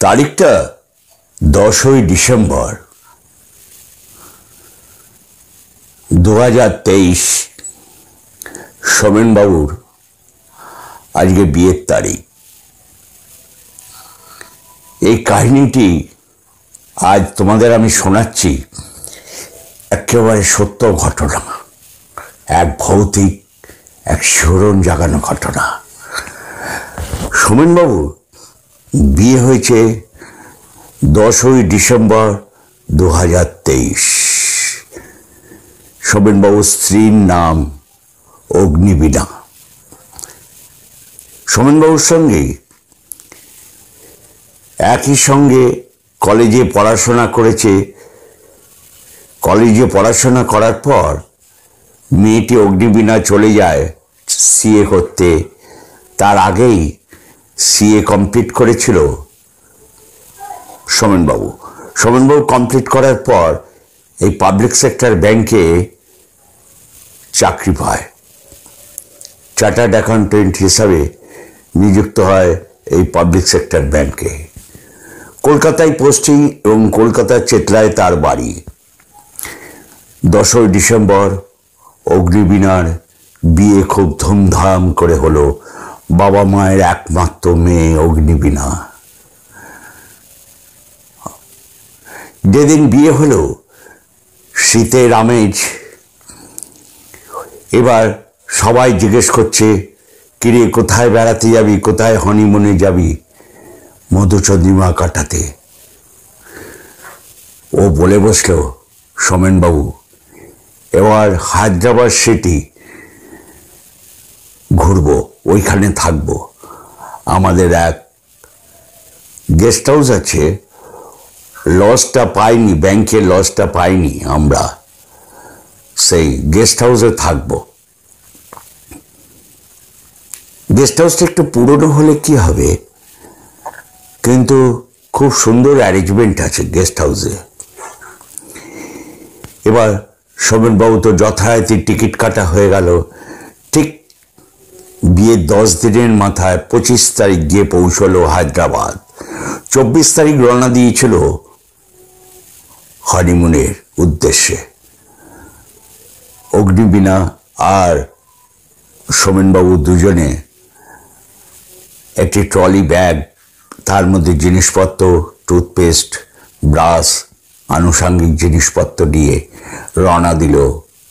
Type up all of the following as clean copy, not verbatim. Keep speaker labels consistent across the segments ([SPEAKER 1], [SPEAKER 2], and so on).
[SPEAKER 1] তারিখটা 10ই ডিসেম্বর 2023। সোমেনবাবুর আজকে বিয়ের তারিখ। এই কাহিনীটি আজ তোমাদের আমি শোনাচ্ছি, একেবারে সত্য ঘটনা, এক ভৌতিক, এক শিহরণ জাগানো ঘটনা। সোমেনবাবুর বিয়ে হয়েছে 10ই ডিসেম্বর 2023। সোমেনবাবুর স্ত্রীর নাম অগ্নিবীণা। সোমেনবাবুর সঙ্গে একই সঙ্গে কলেজে পড়াশোনা করেছে। কলেজে পড়াশোনা করার পর মেয়েটি অগ্নিবীণা চলে যায় সিএ করতে। তার আগেই সিএ কমপ্লিট করেছিল সোমেনবাবু। সোমেনবাবু কমপ্লিট করার পর এই পাবলিক সেক্টর ব্যাংকে চাকরি পায়, চার্টার্ড অ্যাকাউন্টেন্ট হিসাবে নিযুক্ত হয় এই পাবলিক সেক্টর ব্যাংকে। কলকাতায় পোস্টিং এবং কলকাতার চেতলায় তার বাড়ি। 10ই ডিসেম্বর অগ্নিবীণার বিয়ে খুব ধুমধাম করে হলো। বাবা মায়ের একমাত্র মেয়ে অগ্নিবীণা। যেদিন বিয়ে হলো শীতের আমেজ। এবার সবাই জিজ্ঞেস করছে, কিরে কোথায় বেড়াতে যাবি, কোথায় হনিমুনে যাবি, মধুচন্দ্রিমা কাটাতে। ও বলে বসলো, সোমেনবাবু এবার হায়দ্রাবাদ সিটি ঘুরবো, ওইখানে থাকবো। আমাদের এক গেস্ট হাউস আছে, লজটা পাইনি, ব্যাংকের লজটা পাইনি, আমরা সেই গেস্ট হাউসে থাকবো। গেস্ট হাউসটা একটু পুরনো হলে কি হবে, কিন্তু খুব সুন্দর অ্যারেঞ্জমেন্ট আছে গেস্ট হাউসে। এবার সোমেনবাবু তো যথারীতি টিকিট কাটা হয়ে গেল। ঠিক বিয়ের 10 দিনের মাথায় 25 তারিখ গিয়ে পৌঁছলো হায়দ্রাবাদ। 24 তারিখ রওনা দিয়েছিল হনিমুনের উদ্দেশ্যে। অগ্নিবীণা আর সোমেনবাবু দুজনে একটি ট্রলি ব্যাগ, তার মধ্যে জিনিসপত্র, টুথপেস্ট, ব্রাশ, আনুষাঙ্গিক জিনিসপত্র নিয়ে রওনা দিল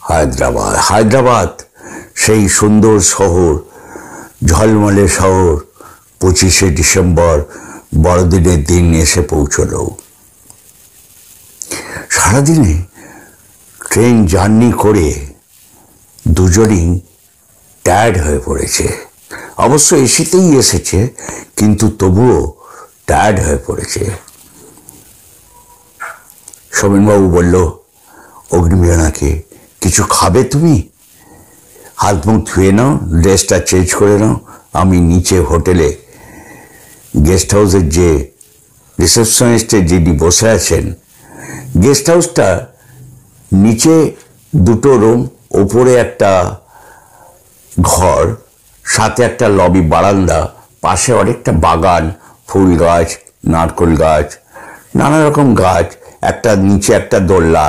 [SPEAKER 1] হায়দ্রাবাদ। হায়দ্রাবাদ সেই সুন্দর শহর, ঝলমলে শহর, 25শে ডিসেম্বর বড়দিনের দিন এসে পৌঁছল। সারাদিনে ট্রেন জার্নি করে দুজনই টায়ার্ড হয়ে পড়েছে। অবশ্য এসিতেই এসেছে, কিন্তু তবুও টায়ার্ড হয়ে পড়েছে। সোমেনবাবু বলল অগ্নিবীণাকে, কিছু খাবে তুমি? হাত মুখ ধুয়ে নাও, ড্রেসটা চেঞ্জ করে নাও, আমি নিচে হোটেলে গেস্ট হাউসের যে রিসেপশনিস্টে যিনি বসে আছেন, গেস্ট হাউসটা নিচে 2টো রুম, ওপরে একটা ঘর, সাথে একটা লবি বারান্দা, পাশে অনেকটা বাগান, ফুল গাছ, নারকেল গাছ, নানা রকম গাছ, একটা নিচে একটা দোলনা।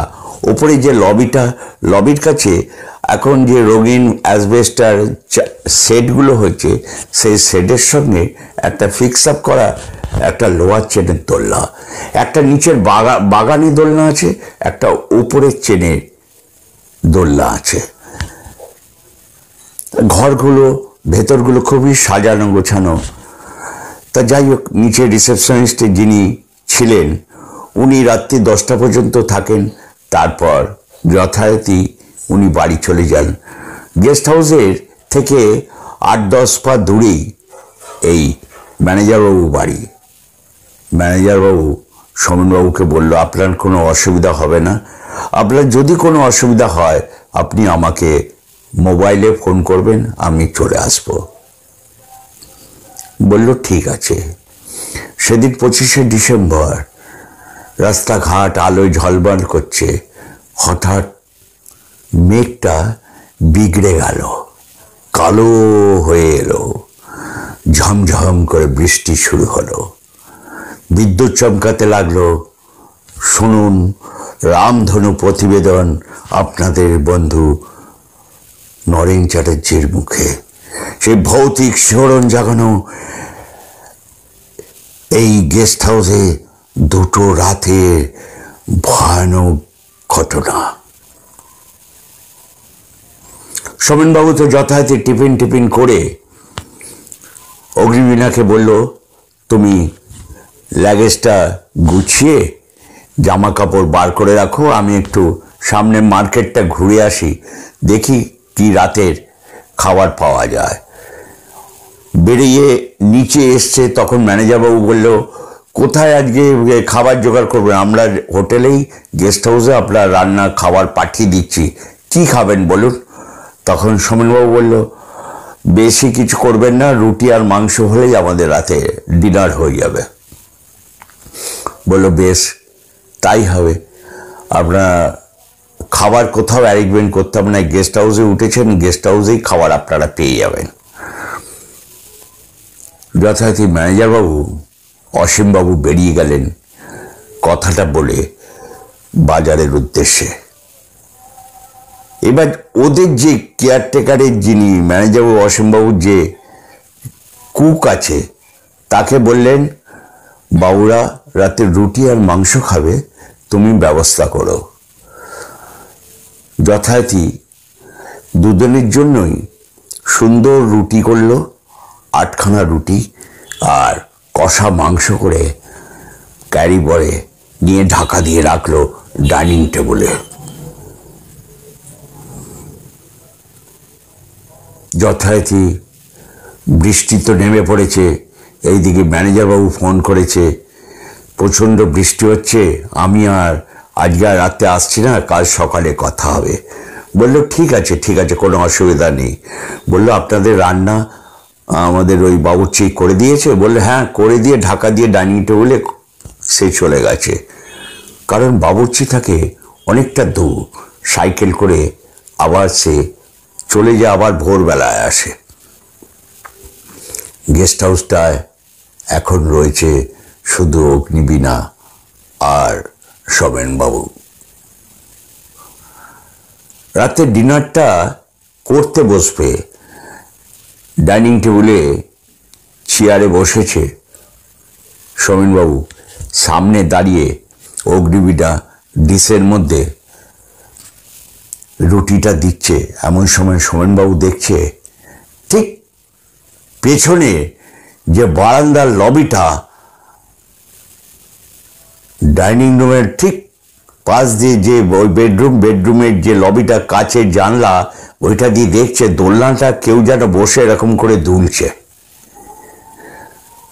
[SPEAKER 1] ওপরে যে লবিটা, লবির কাছে এখন যে রঙিন অ্যাসবেস্টার সেটগুলো হচ্ছে, সেই সেটের সঙ্গে একটা ফিক্স আপ করা একটা লোহার চেনের দোলনা, একটা নিচের বাগানি দোলনা আছে, একটা উপরের চেনের দোলনা আছে। ঘরগুলো, ভেতরগুলো খুবই সাজানো গোছানো। তা যাই হোক, নিচে রিসেপশনিস্টে যিনি ছিলেন উনি রাত্রি 10টা পর্যন্ত থাকেন, তারপর যথারীতি উনি বাড়ি চলে যান। গেস্ট হাউসের থেকে 8-10 পা দূরেই এই ম্যানেজারবাবু বাড়ি। ম্যানেজারবাবু সোমেনবাবুকে বলল, আপনার কোনো অসুবিধা হবে না, আপনার যদি কোনো অসুবিধা হয় আপনি আমাকে মোবাইলে ফোন করবেন, আমি চলে আসব। বলল ঠিক আছে। সেদিন 25শে ডিসেম্বর রাস্তাঘাট আলোয় ঝলমল করছে। হঠাৎ মেঘটা বিগড়ে গেল, কালো হয়ে এলো, ঝমঝম করে বৃষ্টি শুরু হলো। বিদ্যুৎ চমকাতে লাগলো। শুনুন রামধনু প্রতিবেদন আপনাদের বন্ধু নরেন চ্যাটার্জির মুখে। সেই ভৌতিক শিহরণ জাগানো এই গেস্ট হাউসে দুটো রাতে ভয়ানক ঘটনা। সোমেনবাবু তো যথারীতি টিফিন করে অগ্নিবীণাকে বলল, তুমি লাগেজটা গুছিয়ে জামা কাপড় বার করে রাখো, আমি একটু সামনে মার্কেটটা ঘুরে আসি, দেখি কি রাতের খাবার পাওয়া যায়। বেরিয়ে নিচে এসছে, তখন ম্যানেজারবাবু বলল, কোথায় আজকে খাবার জোগাড় করবেন? আমরা হোটেলেই গেস্ট হাউসে আপনার রান্না খাবার পাঠিয়ে দিচ্ছি, কি খাবেন বলুন। তখন সোমেনবাবু বলল, বেশি কিছু করবেন না, রুটি আর মাংস হলেই আমাদের রাতে ডিনার হয়ে যাবে। বলল, বেশ তাই হবে, আপনার খাবার কোথাও অ্যারেঞ্জমেন্ট করতে হবে না, গেস্ট হাউসে উঠেছেন, গেস্ট হাউসেই খাবার আপনারা পেয়ে যাবেন। যথারীতি ম্যানেজারবাবু অসীমবাবু বেরিয়ে গেলেন কথাটা বলে বাজারের উদ্দেশ্যে। এবার ওদের যে কেয়ারটেকারের যিনি ম্যানেজারবাবু অসীমবাবুর যে কুক আছে তাকে বললেন, বাবুরা রাতে রুটি আর মাংস খাবে, তুমি ব্যবস্থা করো। যথারীতি দুজনের জন্যই সুন্দর রুটি করলো, 8খানা রুটি আর কষা মাংস করে ক্যারি বরে নিয়ে ঢাকা দিয়ে রাখলো ডাইনিং টেবিলে। যথারীতি বৃষ্টি তো নেমে পড়েছে, এইদিকে ম্যানেজারবাবু ফোন করেছে, প্রচণ্ড বৃষ্টি হচ্ছে, আমি আর আজকে রাতে আসছি না, কাল সকালে কথা হবে। বলল, ঠিক আছে কোনো অসুবিধা নেই। বলল, আপনাদের রান্না আমাদের ওই বাবুর্চি করে দিয়েছে? বললে, হ্যাঁ করে দিয়ে ঢাকা দিয়ে ডাইনিং টেবিলে সে চলে গেছে, কারণ বাবুর্চি থাকে অনেকটা দূর, সাইকেল করে আবার সে চলে যায়, আবার ভোরবেলায় আসে। গেস্ট হাউসটায় এখন রয়েছে শুধু অগ্নিবীণা আর সোমেনবাবু। রাতে ডিনারটা করতে বসবে, ডাইনিং টেবিলে চেয়ারে বসেছে সোমেনবাবু, সামনে দাঁড়িয়ে অগ্নিবীণা ডিশের মধ্যে রুটিটা দিচ্ছে। এমন সময় সোমেনবাবু দেখছে ঠিক পেছনে যে বারান্দার লবিটা, ডাইনিং রুমের ঠিক পাশ দিয়ে যে ওই বেডরুমের যে লবিটা, কাচের জানলা, ওইটা দিয়ে দেখছে দোলনাটা কেউ যেন বসে এরকম করে দুলছে।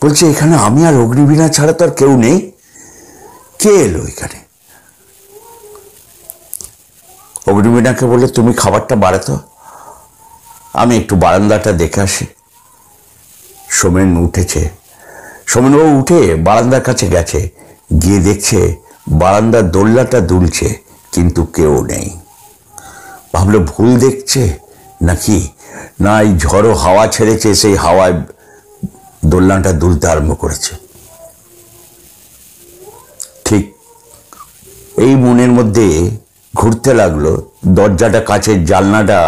[SPEAKER 1] বলছে, এখানে আমি আর অগ্নিবীণা ছাড়া তো আর কেউ নেই, কে এলো এখানে? অগ্নিবীণাকে বলে, তুমি খাবারটা বাড়াতো, আমি একটু বারান্দাটা দেখে আসি। সোমেন উঠেছে, সোমেনবাবু উঠে বারান্দার কাছে গেছে, গিয়ে দেখছে বারান্দার দোলনাটা দুলছে, কিন্তু কেউ নেই। ভাবলো ভুল দেখছে নাকি, না এই ঝড়ো হাওয়া ছেড়েছে, সেই হাওয়ায় দোলনাটা দুলতে আরম্ভ করেছে। ঠিক এই মনের মধ্যে ঘুরতে লাগলো, দরজাটা, কাছের জানলাটা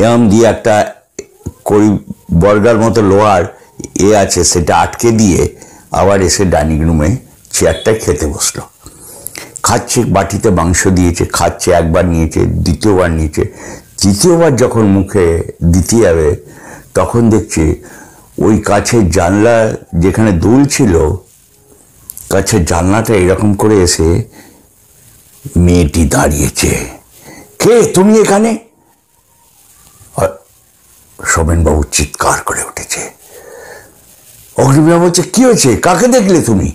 [SPEAKER 1] এরম দিয়ে একটা কই বর্গার মতো লোহার আছে, সেটা আটকে দিয়ে আবার এসে ডাইনিং রুমে চেয়ারটায় খেতে বসলো। খাচ্ছে, বাটিতে মাংস দিয়েছে, খাচ্ছে, একবার নিয়েছে, দ্বিতীয়বার নিয়েছে, তৃতীয়বার যখন মুখে দিতে যাবে তখন দেখছে ওই কাছের জানলা যেখানে দুল ছিল, কাছের জানলাটা এরকম করে এসে মেয়েটি দাঁড়িয়েছে। কে তুমি এখানে? সোমেনবাবু চিৎকার করে উঠেছে। অগ্নিবীণা বলছে, কি হয়েছে, কাকে দেখলে তুমি?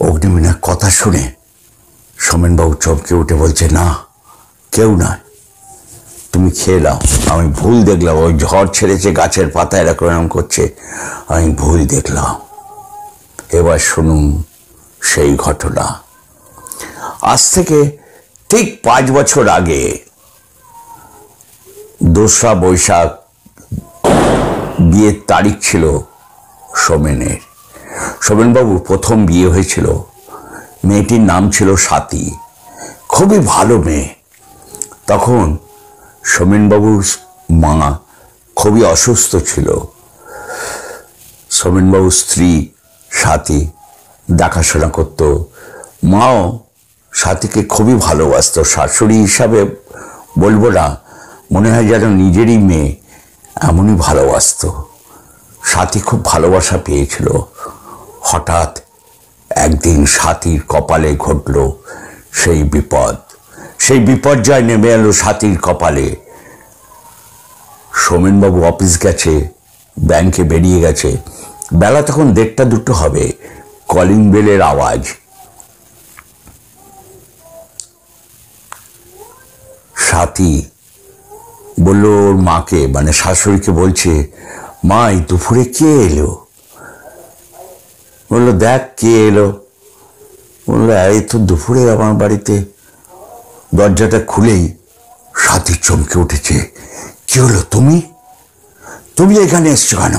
[SPEAKER 1] অগ্নিবীণার কথা শুনে সোমেনবাবু চমকে উঠে বলছে, না কেউ নয়, তুমি খেয়ে নাও, আমি ভুল দেখলাম, ওই ঝড় ছেড়েছে, গাছের পাতা এরকম করছে, আমি ভুল দেখলাম। এবার শুনুন সেই ঘটনা। আজ থেকে ঠিক 5 বছর আগে 2রা বৈশাখ বিয়ের তারিখ ছিল সোমেনের। সোমেনবাবু প্রথম বিয়ে হয়েছিল, মেয়েটির নাম ছিল স্বাতী, খুবই ভালো মেয়ে। তখন সোমেনবাবুর মা খুবই অসুস্থ ছিল। সোমেনবাবুর স্ত্রী স্বাতী দেখাশোনা করত। মাও স্বাতীকে খুবই ভালোবাসত, শাশুড়ি হিসাবে বলবো না, মনে হয় যেন নিজেরই মেয়ে, এমনই ভালোবাসত। স্বাতী খুব ভালোবাসা পেয়েছিল। হঠাৎ একদিন স্বাতীর কপালে ঘটল সেই বিপদ। সেই বিপর্যয় নেমে এলো স্বাতীর কপালে। সোমেনবাবু অফিস গেছে, ব্যাংকে বেরিয়ে গেছে, বেলা তখন 1:30-2 হবে। কলিং বেলের আওয়াজ। স্বাতী বলল ওর মাকে, মানে শাশুড়িকে বলছে, মা এই দুপুরে কে এলো? বললো দেখ কে এলো। বললো এই তো দুপুরে আমার বাড়িতে। দরজাটা খুলেই স্বাতী চমকে উঠেছে। কি হলো, তুমি তুমি এখানে এসছো কেন?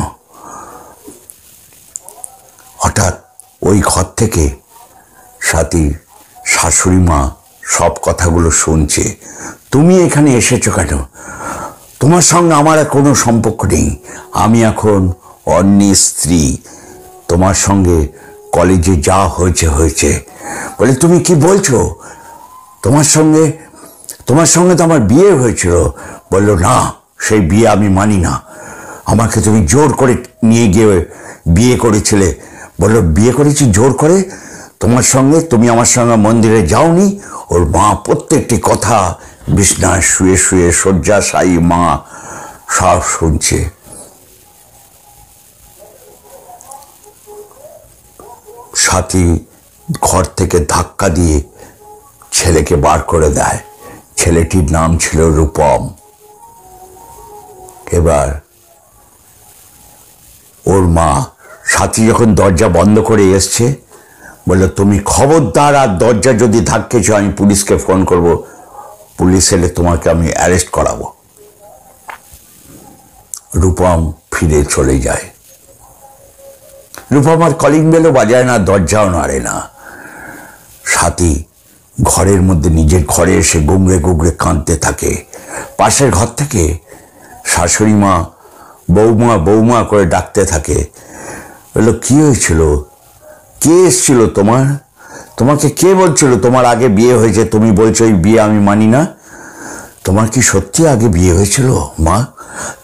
[SPEAKER 1] হঠাৎ ওই ঘর থেকে স্বাতীর শাশুড়ি মা সব কথাগুলো শুনছে। তুমি এখানে এসেছো কেন? তোমার সঙ্গে আমার কোনো সম্পর্ক নেই, আমি এখন অন্যের স্ত্রী, তোমার সঙ্গে কলেজে যা হয়েছে হয়েছে। বলে তুমি কি বলছো? তোমার সঙ্গে তো আমার বিয়ে হয়েছিল। বললো না, সেই বিয়ে আমি মানি না, আমাকে তুমি জোর করে নিয়ে গিয়ে বিয়ে করেছিলে। বললো বিয়ে করেছি জোর করে তোমার সঙ্গে? তুমি আমার সঙ্গে মন্দিরে যাওনি? ওর মা প্রত্যেকটি কথা বিছনায় শুয়ে শুয়ে শয্যাশায়ী মা সব শুনছে। স্বাতী ঘর থেকে ধাক্কা দিয়ে ছেলেকে বার করে দেয়। ছেলেটির নাম ছিল রূপম। এবার ওর মা স্বাতী যখন দরজা বন্ধ করে এসছে, বললো তুমি খবরদার আর দরজা যদি ধাক্কেছ আমি পুলিশকে ফোন করব, পুলিশ এলে তোমাকে আমি অ্যারেস্ট করাবো। রূপম ফিরে চলে যায়। রূপম আর কলিং বেলও বাজায় না, দরজাও নাড়ে না। স্বাতী ঘরের মধ্যে নিজের ঘরে এসে গুংড়ে গুংড়ে কাঁদতে থাকে। পাশের ঘর থেকে শাশুড়ি মা বৌমা বৌমা করে ডাকতে থাকে। বললো কি হয়েছিল? কে এসছিল তোমার? তোমাকে কে বলছিল তোমার আগে বিয়ে হয়েছে? তুমি বলছো এই বিয়ে আমি মানি না। তোমার কি সত্যি আগে বিয়ে হয়েছিল মা?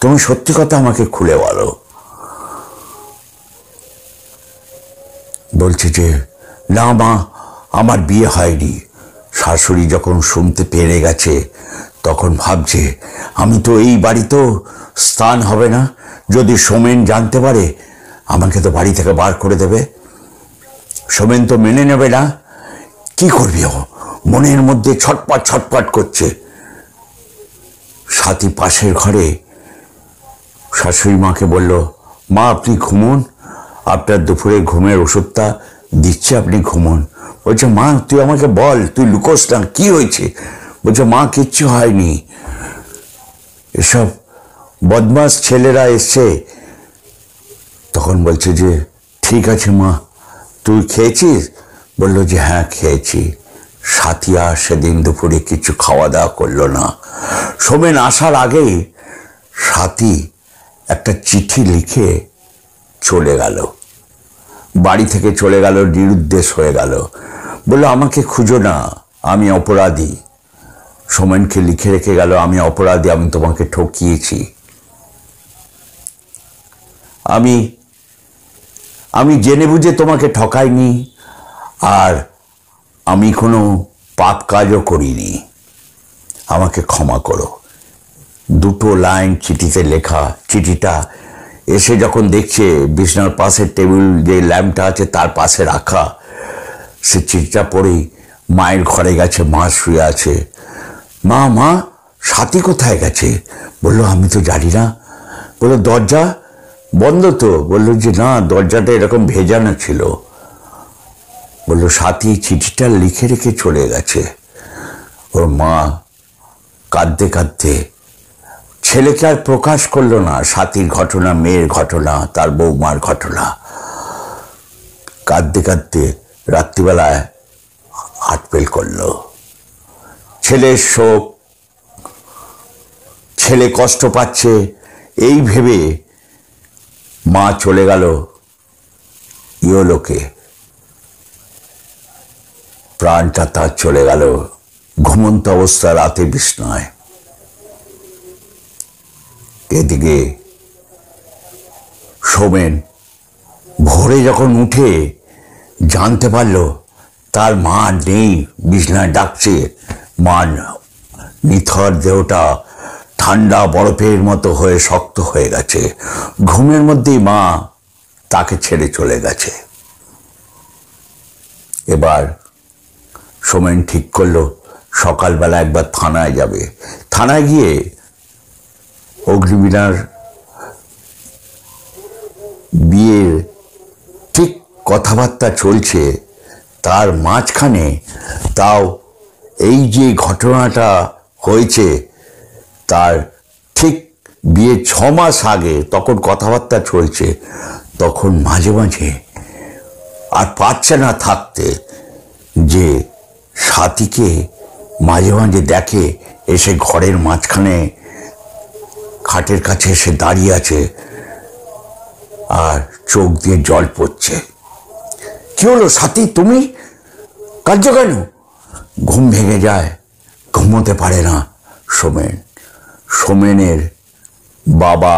[SPEAKER 1] তুমি সত্যি কথা আমাকে খুলে বলো। বলছে যে না মা, আমার বিয়ে হয়নি। শাশুড়ি যখন শুনতে পেরে গেছে তখন ভাবছে আমি তো এই বাড়িতেও স্থান হবে না, যদি সোমেন জানতে পারে আমাকে তো বাড়ি থেকে বার করে দেবে। সোমেন তো মেনে নেবে না। কি করবি? ও মনের মধ্যে ছটপট ছটপট করছে। স্বাতী পাশের ঘরে শাশুড়ি মাকে বলল, মা আপনি ঘুমুন, আপনার দুপুরে ঘুমের ওষুধটা দিচ্ছে, আপনি ঘুমুন। বলছে মা তুই আমাকে বল, তুই লুকোস না, কি হয়েছে? বলছে মা কিচ্ছু হয়নি, এসব বদমাস ছেলেরা এসছে। তখন বলছে যে ঠিক আছে মা, তুই খেয়েছিস? বললো যে হ্যাঁ খেয়েছি। স্বাতী আর সেদিন দুপুরে কিছু খাওয়া দাওয়া করলো না। সোমেন আসার আগেই স্বাতী একটা চিঠি লিখে চলে গেল, বাড়ি থেকে চলে গেল, নিরুদ্দেশ হয়ে গেল। বললো আমাকে খুঁজো না, আমি অপরাধী। সোমেনকে লিখে রেখে গেল আমি অপরাধী, আমি তোমাকে ঠকিয়েছি। আমি জেনে বুঝে তোমাকে ঠকাইনি, আর আমি কোনো পাপ কাজও করিনি, আমাকে ক্ষমা করো। দুটো লাইন চিঠিতে লেখা। চিঠিটা এসে যখন দেখছে বিছনার পাশের টেবিল যে ল্যাম্পটা আছে তার পাশে রাখা, সে চিঠিটা পড়েই মায়ের ঘরে গেছে, মা শুয়ে আছে। মা মা স্বাতী কোথায় গেছে? বললো আমি তো জানি না। বললো দরজা বন্ধ তো? বললো যে না, দরজাটা এরকম ভেজানো ছিল। বললো স্বাতী চিঠিটা লিখে রেখে চলে গেছে। ওর মা কাঁদতে কাঁদতে ছেলেকে আর প্রকাশ করলো না সাথীর ঘটনা, মেয়ের ঘটনা, তার বৌমার ঘটনা। কাঁদতে কাঁদতে রাত্রিবেলায় হাটপেল করলো। ছেলের শোক, ছেলে কষ্ট পাচ্ছে এই ভেবে মা চলে গেল ইহলোকে। প্রাণটা তার চলে গেল ঘুমন্ত অবস্থা রাতে বিছনায়। এদিকে সোমেন ভোরে যখন উঠে জানতে পারল তার মা নেই, বিছনায় ডাকছে, মা নিথর দেহটা ঠান্ডা বরফের মতো হয়ে শক্ত হয়ে গেছে। ঘুমের মধ্যেই মা তাকে ছেড়ে চলে গেছে। এবার সোমেন ঠিক করলো সকালবেলা একবার থানায় যাবে। থানায় গিয়ে অগ্নিবীণার বিয়ের ঠিক কথাবার্তা চলছে, তার মাঝখানে তাও এই যে ঘটনাটা হয়েছে তার ঠিক বিয়ে 6 মাস আগে তখন কথাবার্তা চলছে। তখন মাঝে মাঝে আর পারছে না থাকতে, যে সাথীকে মাঝে মাঝে দেখে এসে ঘরের মাঝখানে খাটের কাছে এসে দাঁড়িয়ে আছে আর চোখ দিয়ে জল পড়ছে। কি হলো সাথী, তুমি কাঁদছো কেন? ঘুম ভেঙে যায়, ঘুমোতে পারে না সোমেন। সোমেনের বাবা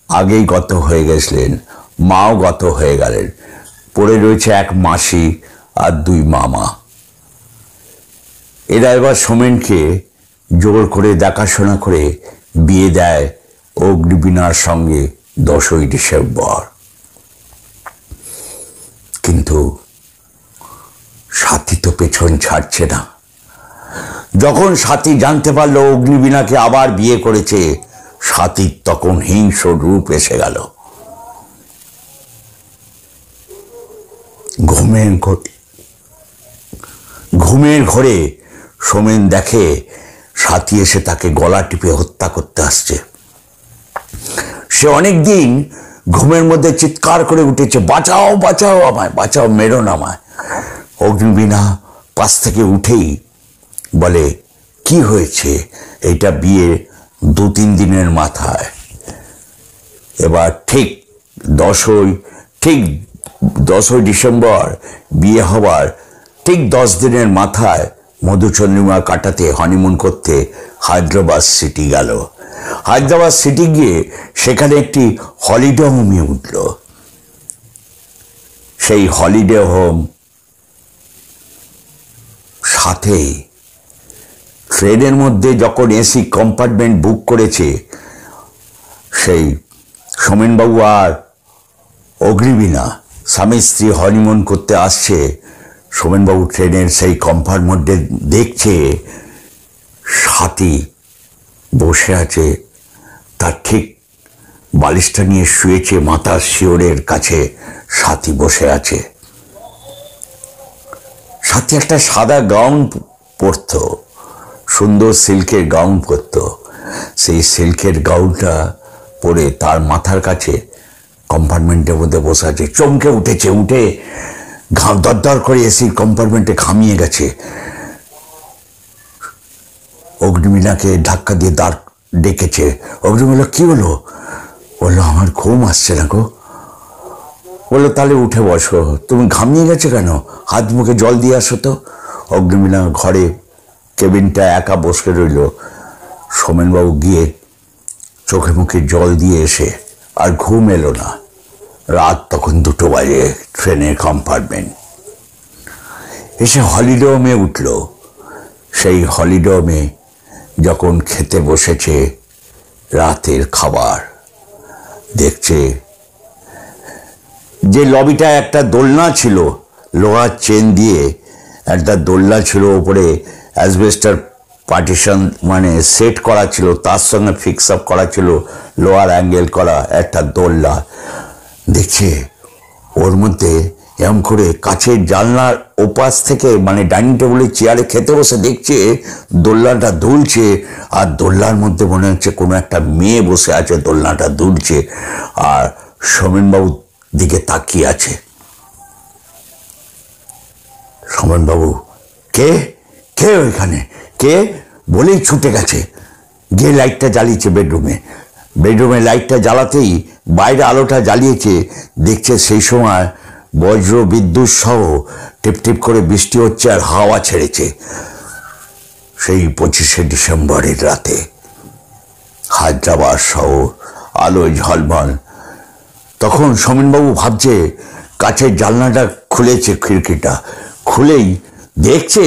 [SPEAKER 1] আগেই গত হয়ে গেছিলেন, মাও গত হয়ে গেলেন, পড়ে রয়েছে এক মাসি আর 2 মামা। এরা এবার সোমেনকে জোর করে দেখাশোনা করে বিয়ে দেয় অগ্নিবীণার সঙ্গে 10ই ডিসেম্বর। কিন্তু সাথী তো পেছন ছাড়ছে না। যখন সাথী জানতে পারলো অগ্নিবীণাকে আবার বিয়ে করেছে, সাথীর তখন হিংস্র রূপ এসে গেল। ঘুমের ঘোরে সোমেন দেখে সাথী এসে তাকে গলা টিপে হত্যা করতে আসছে। সে অনেকদিন ঘুমের মধ্যে চিৎকার করে উঠেছে, বাঁচাও বাঁচাও আমায়, বাঁচাও, মেরো না আমায়। অগ্নিবীণা পাশ থেকে উঠেই বলে, কি হয়েছে? এটা বিয়ে 2-3 দিনের মাথায়। এবার ঠিক 10ই ডিসেম্বর বিয়ে হবার ঠিক 10 দিনের মাথায় মধুচন্দ্রিমা কাটাতে, হনিমুন করতে হায়দ্রাবাদ সিটি গেল। হায়দ্রাবাদ সিটি গিয়ে সেখানে একটি হলিডে হোমে উঠল। সেই হলিডে হোম সাথে ট্রেনের মধ্যে যখন এসি কম্পার্টমেন্ট বুক করেছে, সেই সোমেনবাবু আর অগ্নিবীণা স্বামী স্ত্রী হনিমুন করতে আসছে। সোমেনবাবু ট্রেনের সেই কম্পার্টমেন্টে দেখছে সাথী বসে আছে, তার ঠিক বালিশটা নিয়ে শুয়েছে, মাথার শিওরের কাছে সাথী বসে আছে। সাথী একটা সাদা গাউন পরত, সুন্দর সিল্কের গাউন পরত। সেই সিল্কের গাউনটা পরে তার মাথার কাছে কম্পার্টমেন্টের মধ্যে বসে আছে। চমকে উঠেছে, উঠে দরদর করে এসি কম্পার্টমেন্টে ঘামিয়ে গেছে। অগ্নিবীণাকে ধাক্কা দিয়ে দাঁড় ডেকেছে। অগ্নিবীণা, কি হলো? বললো, আমার ঘুম আসছে না গো। বললো, তাহলে উঠে বসো, তুমি ঘামিয়ে গেছো কেন? হাত মুখে জল দিয়ে আসো তো। অগ্নিবীণা ঘরে কেবিনটা একা বসে রইল। সোমেনবাবু গিয়ে চোখে মুখে জল দিয়ে এসে আর ঘুম এলো না। রাত তখন 2 বাজে। ট্রেনের কম্পার্টমেন্ট এসে হলিডে হোমে উঠল। সেই হলিডে হোমে যখন খেতে বসেছে রাতের খাবার, দেখছে যে লবিটা একটা দোলনা ছিল, লোহার চেন দিয়ে একটা দোলনা ছিল, ওপরে অ্যাসবেস্টার পার্টিশন মানে সেট করা ছিল, তার সঙ্গে ফিক্স আপ করা ছিল লোহার অ্যাঙ্গেল করা একটা দোলনা। দেখছে ওর মধ্যে এরম করে কাছের জানলার ওপাশ থেকে মানে ডাইনিং টেবিলের চেয়ারে খেতে বসে দেখছে দোলনাটা দুলছে, আর দোলনার মধ্যে মনে হচ্ছে কোনো একটা মেয়ে বসে আছে, দোলনাটা দুলছে আর সোমেনবাবুর দিকে তাকিয়ে আছে। সোমেনবাবু, কে কে ওইখানে, কে বলেই ছুটে গেছে, গিয়ে লাইটটা জ্বালিয়েছে বেডরুমে লাইটটা জ্বালাতেই বাইরে আলোটা জ্বালিয়েছে, দেখছে সেই সময় বজ্র বিদ্যুৎ সহ টিপ টিপ করে বৃষ্টি হচ্ছে আর হাওয়া ছেড়েছে। সেই 25শে ডিসেম্বরের রাতে হায়দ্রাবাদ শহর আলোয় ঝলমল। তখন সোমেনবাবু ভাবছে, কাছের জানলাটা খুলেছে, খিড়কিটা খুলেই দেখছে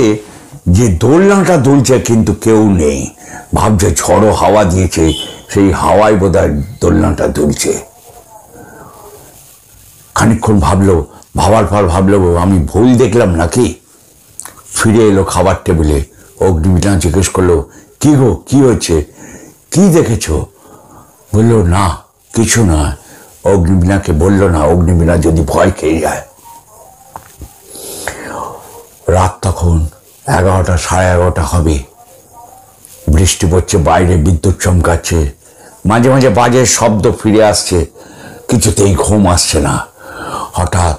[SPEAKER 1] যে দোলনাটা দুলছে কিন্তু কেউ নেই। ভাবছে ঝড়ো হাওয়া দিয়েছে, সেই হাওয়ায় বোধহয় দোলনাটা দুলছে। খানিকক্ষণ ভাবার পর ভাবলো আমি ভুল দেখলাম নাকি। ফিরে এলো খাবার টেবিলে। অগ্নিবীণা জিজ্ঞেস করলো, কি গো, কি হয়েছে, কি দেখেছো? বললো, না কিছু না। অগ্নিবীণাকে বলল না, অগ্নিবীণা যদি ভয় খেয়ে যায়। রাত তখন 11টা, 11:30 হবে। বৃষ্টি পড়ছে, বাইরে বিদ্যুৎ চমকাচ্ছে, মাঝে মাঝে বাজের শব্দ ফিরে আসছে, কিছুতেই ঘুম আসছে না। হঠাৎ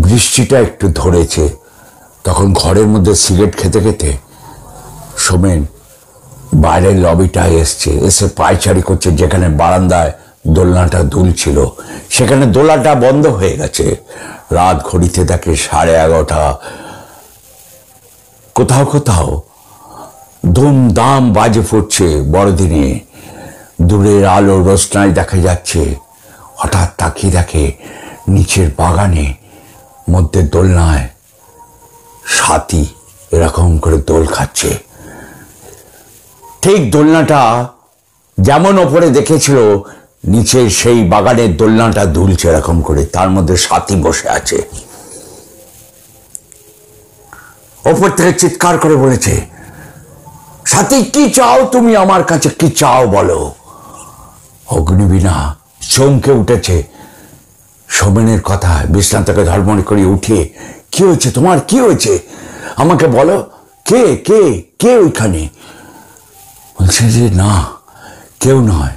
[SPEAKER 1] বৃষ্টিটা একটু ধরেছে। তখন ঘরের মধ্যে সিগারেট খেতে খেতে সোমেন বাইরের লবিটায় এসে পায়চারি করছে, যেখানে বারান্দায় দোলনাটা দুলছিল সেখানে দোলনাটা বন্ধ হয়ে গেছে। রাত ঘড়িতে দেখে 11:30। কোথাও কোথাও ধুমধাম বাজে ফুটছে বড়দিনে, দূরের আলো রোশনাই দেখা যাচ্ছে। হঠাৎ তাকিয়ে দেখে নিচের বাগানে মধ্যে দোলনায় সাথী এরকম করে দোল খাচ্ছে। ঠিক দোলনাটা যেমন ওপরে দেখেছিল, নিচে সেই বাগানের দোলনাটা দুলছে এরকম করে, তার মধ্যে সাথী বসে আছে। ওপর থেকে চিৎকার করে বলেছে, সাথী কি চাও তুমি আমার কাছে, কি চাও বলো? অগ্নিবীণা চমকে উঠেছে সোমেনের কথা। বিছানা থেকে ধর্মড় করে উঠিয়ে, কি হয়েছে তোমার, কি হয়েছে আমাকে বলো, কে কে কে ওইখানে? বলছে যে না, কেউ নয়,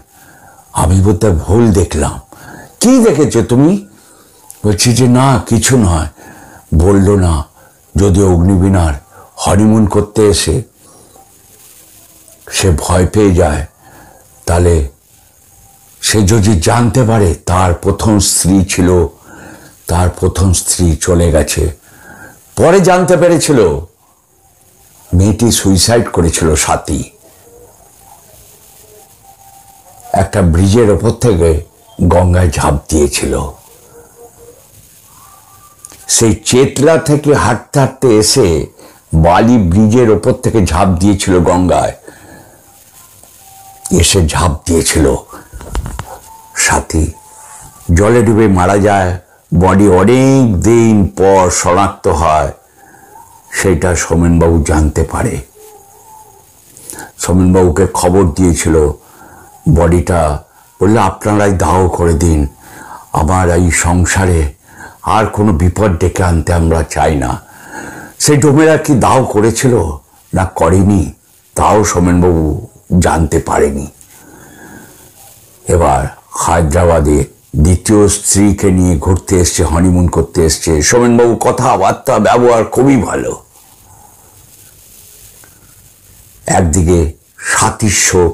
[SPEAKER 1] আমি বোধহয় ভুল দেখলাম। কি দেখেছো তুমি? বলছি যে না কিছু নয়। বললো না, যদি অগ্নিবীণার হনিমুন করতে এসে সে ভয় পেয়ে যায়, তাহলে সে যদি জানতে পারে তার প্রথম স্ত্রী ছিল, তার প্রথম স্ত্রী চলে গেছে, পরে জানতে পেরেছিল মেয়েটি সুইসাইড করেছিল, সাথী একটা ব্রিজের ওপর থেকে গঙ্গায় ঝাঁপ দিয়েছিল। সেই চেতলা থেকে হাঁটতে হাঁটতে এসে বালি ব্রিজের ওপর থেকে ঝাঁপ দিয়েছিল গঙ্গায়, এসে ঝাঁপ দিয়েছিল। সাথী জলে ডুবে মারা যায়, বডি অনেক দিন পর শনাক্ত হয়, সেটা সোমেনবাবু জানতে পারে। সোমেনবাবুকে খবর দিয়েছিল বডিটা, বললে আপনারাই দাহ করে দিন, আমার এই সংসারে আর কোনো বিপদ ডেকে আনতে আমরা চাই না। সেই ডোমেরা কি দাহ করেছিল না করেনি, তাও সোমেনবাবু জানতে পারেনি। এবার হায়দ্রাবাদে দ্বিতীয় স্ত্রীকে নিয়ে ঘুরতে এসছে, হনিমুন করতে এসছে। সোমেনবাবু কথাবার্তা ব্যবহার খুবই ভালো। একদিকে সাথীর শোক,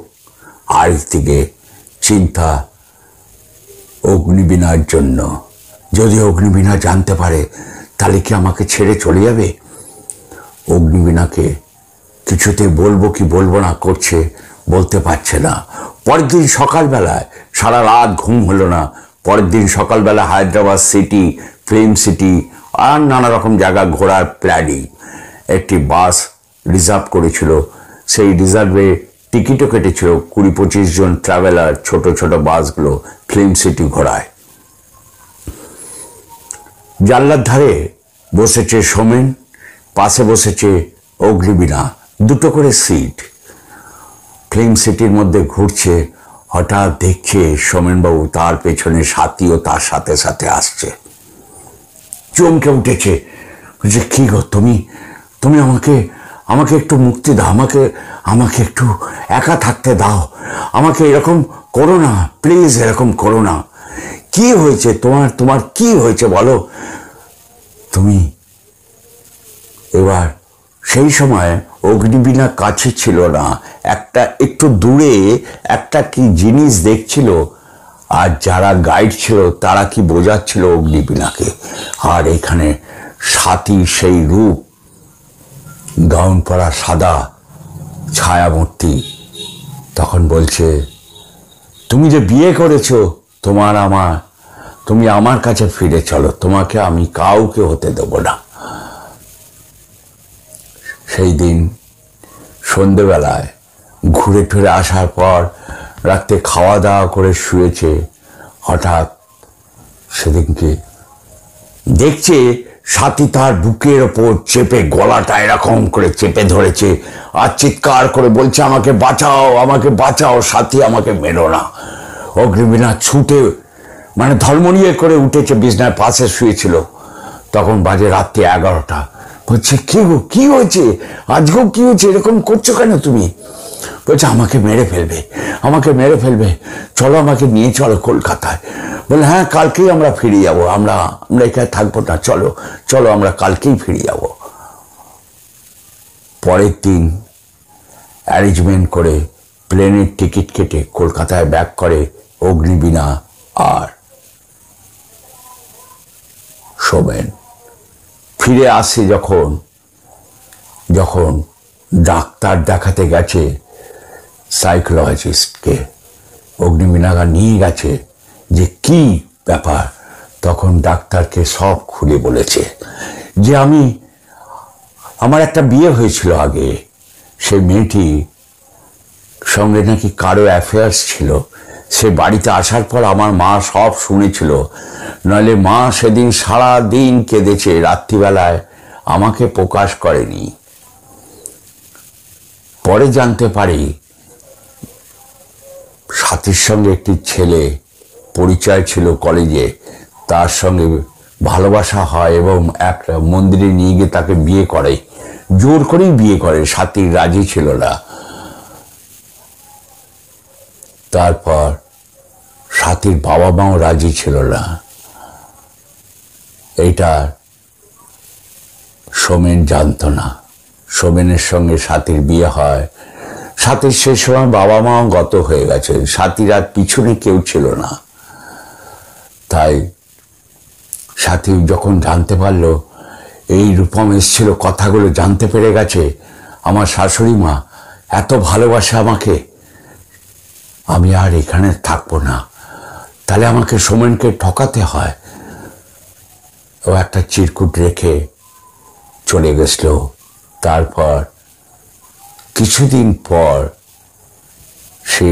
[SPEAKER 1] আরেকদিকে চিন্তা অগ্নিবীণার জন্য। যদি অগ্নিবীণা জানতে পারে তাহলে কি আমাকে ছেড়ে চলে যাবে? অগ্নিবীণাকে কিছুতে বলবো কি বলবো না করছে, বলতে পারছে না। পরের দিন সকালবেলায় সারা রাত ঘুম হলো না। পরের দিন সকালবেলা হায়দ্রাবাদ সিটি, ফিল্ম সিটি আর নানা রকম জায়গা ঘোরার প্ল্যানিং। একটি বাস রিজার্ভ করেছিল, সেই রিজার্ভে টিকিটও কেটেছিল 20-25 জন ট্রাভেলার, ছোট ছোট বাসগুলো ফিল্ম সিটি ঘোরায়। জানলার ধারে বসেছে সোমেন, পাশে বসেছে অগ্নিবীণা, দুটো করে সিট। ফিল্ম সিটির মধ্যে ঘুরছে, হঠাৎ দেখছে সোমেনবাবু তার পেছনে সাথীও তার সাথে সাথে আসছে। চমকে উঠেছে, বলছে কি গো তুমি তুমি আমাকে আমাকে একটু মুক্তি দাও, আমাকে আমাকে একটু একা থাকতে দাও, আমাকে এরকম করো না প্লিজ, এরকম করো না। কি হয়েছে তোমার, তোমার কি হয়েছে বলো তুমি। এবার সেই সময় অগ্নিবীণা কাছে ছিল না, একটা একটু দূরে একটা কি জিনিস দেখছিল, আর যারা গাইড ছিল তারা কি বোঝাচ্ছিল অগ্নিবীণাকে। আর এখানে স্বাতীর সেই রূপ, গাউন পরা সাদা ছায়ামূর্তি, তখন বলছে তুমি যে বিয়ে করেছো তোমার আমার, তুমি আমার কাছে ফিরে চলো, তোমাকে আমি কাউকে হতে দেব না। সেই দিন সন্ধেবেলায় ঘুরে ফিরে আসার পর রাত্রে খাওয়া দাওয়া করে শুয়েছে, হঠাৎ সেদিনকে দেখছে স্বাতী তার বুকের ওপর চেপে গলাটা এরকম করে চেপে ধরেছে আর চিৎকার করে বলছে আমাকে বাঁচাও, আমাকে বাঁচাও, স্বাতী আমাকে মেরো না। অগ্নিবীণা ছুটে মানে ধর্মনিয়ে করে উঠেছে, বিছনায় পাশে শুয়েছিল, তখন বাজে রাত্রি 11টা। বলছে কি গো কি হয়েছে, আজকেও কি হয়েছে, এরকম করছো কেন তুমি? বলছে আমাকে মেরে ফেলবে, আমাকে মেরে ফেলবে, চলো আমাকে নিয়ে চলো কলকাতায়। বলে হ্যাঁ কালকেই আমরা ফিরে যাবো, আমরা আমরা এখানে থাকবো না, চলো চলো আমরা কালকেই ফিরে যাব। পরের দিন অ্যারেঞ্জমেন্ট করে প্লেনের টিকিট কেটে কলকাতায় ব্যাক করে অগ্নিবীণা আর সোমেন। ফিরে আসে যখন যখন ডাক্তার দেখাতে গেছে সাইকোলজিস্টকে, অগ্নিবীণাকে নিয়ে গেছে যে কি ব্যাপার, তখন ডাক্তারকে সব খুলে বলেছে যে আমার একটা বিয়ে হয়েছিল আগে, সেই মেয়েটি সঙ্গে নাকি কারো অ্যাফেয়ার্স ছিল, সে বাড়িতে আসার পর আমার মা সব শুনেছিল, নইলে মা সেদিন সারা দিন কেঁদেছে, রাত্রিবেলায় আমাকে প্রকাশ করেনি। পরে জানতে পারি স্বাতীর সঙ্গে একটি ছেলে পরিচয় ছিল কলেজে, তার সঙ্গে ভালোবাসা হয় এবং একটা মন্দিরে নিয়ে গিয়ে তাকে বিয়ে করে, জোর করেই বিয়ে করে, স্বাতীর রাজি ছিল না। তারপর স্বাতীর বাবা মাও রাজি ছিল না। এইটা সোমেন জানতো না। সোমেনের সঙ্গে স্বাতীর বিয়ে হয়, স্বাতীর সেই সময় বাবা মাও গত হয়ে গেছে, স্বাতীর আর পিছনে কেউ ছিল না। তাই স্বাতী যখন জানতে পারলো এই রূপম এসেছিল, কথাগুলো জানতে পেরে গেছে, আমার শাশুড়ি মা এত ভালোবাসে আমাকে, আমি আর এখানে থাকবো না, তাহলে আমাকে সোমেনকে ঠকাতে হয়। ও একটা চিরকুট রেখে চলে গেছিল। তারপর কিছুদিন পর সে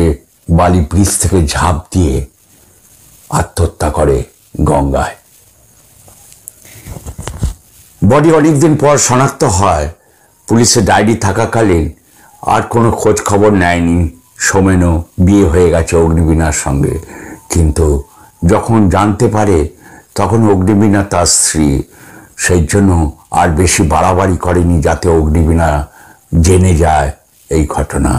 [SPEAKER 1] বালি ব্রিজ থেকে ঝাঁপ দিয়ে আত্মহত্যা করে গঙ্গায়। বডি অনেকদিন পর শনাক্ত হয়, পুলিশের ডায়েরি থাকাকালীন আর কোনো খোঁজ খবর নেয়নি, সোমেনও বিয়ে হয়ে গেছে অগ্নিবীণার সঙ্গে। কিন্তু যখন জানতে পারে তখন অগ্নিবীণা তার স্ত্রী, সেই জন্য আর বেশি বাড়াবাড়ি করেনি যাতে অগ্নিবীণা জেনে যায় এই ঘটনা।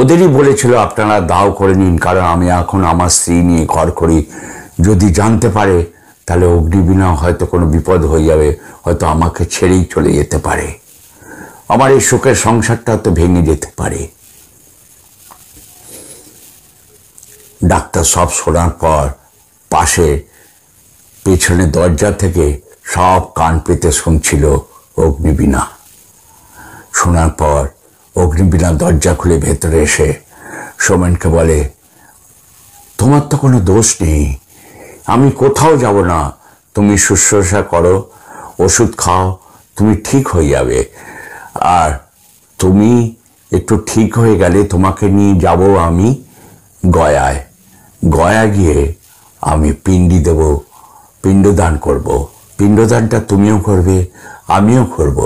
[SPEAKER 1] ওদেরই বলেছিল আপনারা দাও করে নিন, কারণ আমি এখন আমার স্ত্রী নিয়ে ঘর করি, যদি জানতে পারে তাহলে অগ্নিবীণা হয়তো কোনো বিপদ হয়ে যাবে, হয়তো আমাকে ছেড়েই চলে যেতে পারে, আমার এই সুখের সংসারটা তো ভেঙে যেতে পারে। ডাক্তার সব শোনার পর পাশে পেছনে দরজা থেকে সব কান পেতে শুনছিল অগ্নিবীণা। শোনার পর অগ্নিবীণা দরজা খুলে ভেতরে এসে সোমেনকে বলে তোমার তো কোনো দোষ নেই, আমি কোথাও যাব না, তুমি শুশ্রূষা করো, ওষুধ খাও, তুমি ঠিক হয়ে যাবে, আর তুমি একটু ঠিক হয়ে গেলে তোমাকে নিয়ে যাব আমি গয়ায়, গয়া গিয়ে আমি পিণ্ডি দেব, পিণ্ডদান করব, পিণ্ডদানটা তুমিও করবে আমিও করব,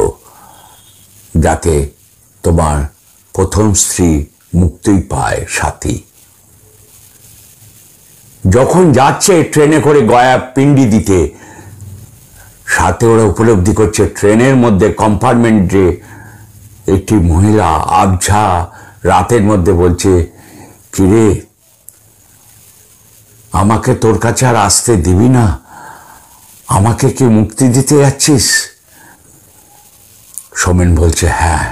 [SPEAKER 1] যাতে তোমার প্রথম স্ত্রী মুক্তি পায় স্বাতী। যখন যাচ্ছে ট্রেনে করে গয়া পিণ্ডি দিতে, সাথে ওরা উপলব্ধি করছে ট্রেনের মধ্যে কম্পার্টমেন্টে একটি মহিলা আবঝা রাতের মধ্যে বলছে, কিরে আমাকে তোর কাছে আর আসতে দিবি না? আমাকে কি মুক্তি দিতে যাচ্ছিস? সোমেন বলছে, হ্যাঁ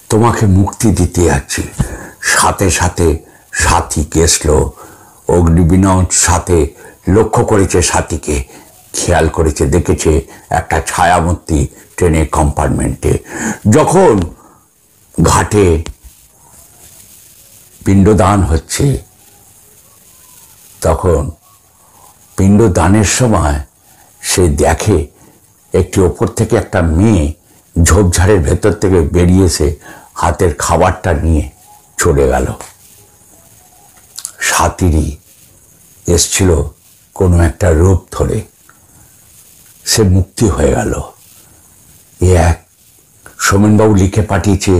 [SPEAKER 1] তোমাকে মুক্তি দিতে যাচ্ছি। সাথে সাথে সাথী গেছলো। অগ্নিবীণার সাথে লক্ষ্য করেছে সাথীকে, খেয়াল করেছে, দেখেছে একটা ছায়ামূর্তি ট্রেনের কম্পার্টমেন্টে। যখন ঘাটে পিণ্ডদান হচ্ছে, তখন পিণ্ডদানের সময় সে দেখে একটি ওপর থেকে একটা মেয়ে ঝোপঝাড়ের ভেতর থেকে বেরিয়েছে, হাতের খাবারটা নিয়ে চলে গেল। সাথীরই এসছিল কোনো একটা রূপ ধরে, সে মুক্তি হয়ে গেল। এ এক সোমেনবাবু লিখে পাঠিয়েছে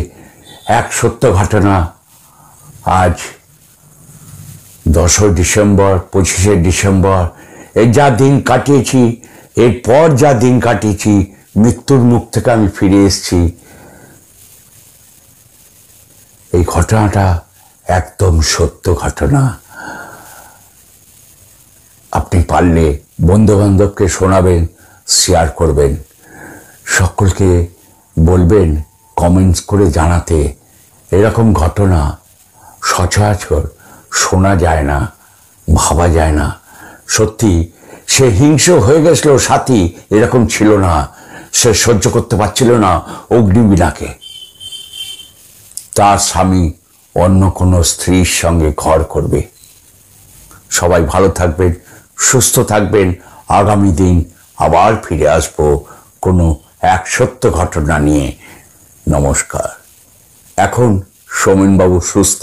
[SPEAKER 1] এক সত্য ঘটনা। আজ 10 ডিসেম্বর, 25শে ডিসেম্বর, এই যা দিন কাটিয়েছি, এরপর যা দিন কাটিয়েছি, মৃত্যুর মুখ থেকে আমি ফিরে এসেছি। এই ঘটনাটা একদম সত্য ঘটনা। আপনি পারলে বন্ধু বান্ধবকে শোনাবেন, শেয়ার করবেন, সকলকে বলবেন কমেন্টস করে জানাতে। এরকম ঘটনা সচরাচর শোনা যায় না, ভাবা যায় না। সত্যি সে হিংস্র হয়ে গেছিল, সাথী এরকম ছিল না। সে সহ্য করতে পারছিল না অগ্নিবীণাকে। তার স্বামী অন্য কোনো স্ত্রীর সঙ্গে ঘর করবে। সবাই ভালো থাকবেন, সুস্থ থাকবেন। আগামী দিন আবার ফিরে আসবো কোনো এক সত্য ঘটনা নিয়ে। নমস্কার। এখন সোমেনবাবু সুস্থ,